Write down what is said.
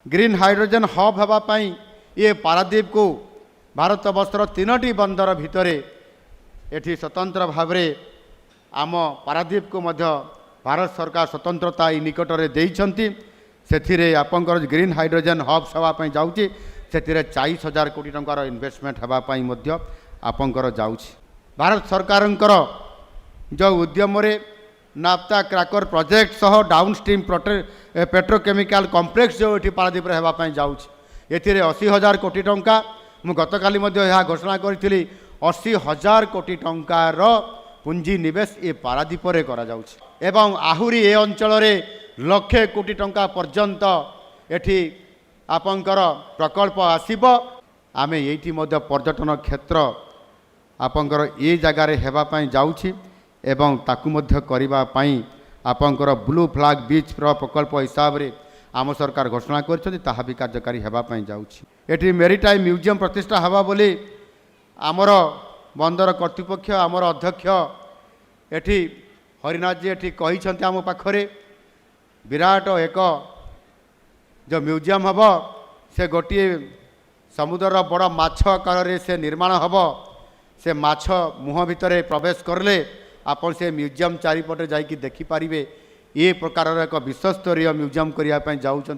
green hydrogen hub होगापाई ये पारादीप को भारत वर्षर 3टी बंदर भितर एठी स्वतंत्र भाव आम पारादीप को मध्य भारत सरकार स्वतंत्रता निकट में देइछंती से आपंकर ग्रीन हाइड्रोजन हब सेवाई जाऊँगी से 40,000 कोटी टंकार इन्वेस्टमेंट होगापाई मध्य आपंकर जाऊँगी भारत सरकार जो उद्यम नाफ्ता क्रैकर प्रोजेक्ट सह डाउनस्ट्रीम पेट्रोकेमिकल कॉम्प्लेक्स जो ये पारादीप होगापाई जाऊँगी एथिरे 80,000 कोटी टंका मु गतकाली घोषणा करी 80,000 कोटी टंकार पुंजी निवेश ये पारादीप करा जाउछि एवं आहुरी ए अंचल लक्षे कोटी टंका पर्यंत एठी आपंकर प्रकल्प आसीबो आमे एठी मध्य पर्यटन क्षेत्र आपंकर ए जगार हेबापाई जाउछि एवं ताकु मध्य करिबा पाई आपंकर ब्लू फ्लैग बीच प्रकल्प हिसाब रे आम सरकार घोषणा करछथि ताहा भी कार्यकारी हेबापाई जाउछि एठी मेरीटाइम म्यूजियम प्रतिष्ठा हवा बोली आमर बंदर कर्तृपक्ष आमर अध्यक्ष एठी हरिनाथ जी एठी कहिछन्ति आम पाखरे विराट एक जो म्यूजियम हम से गोटे समुद्र बड़ माछ आकार से निर्माण हम से माछ मुह भितर प्रवेश करले आपन से म्यूजियम चारिपटे जाइकी देखिपारे ये प्रकार एक विश्वस्तरीय म्यूजियम करने जाऊँच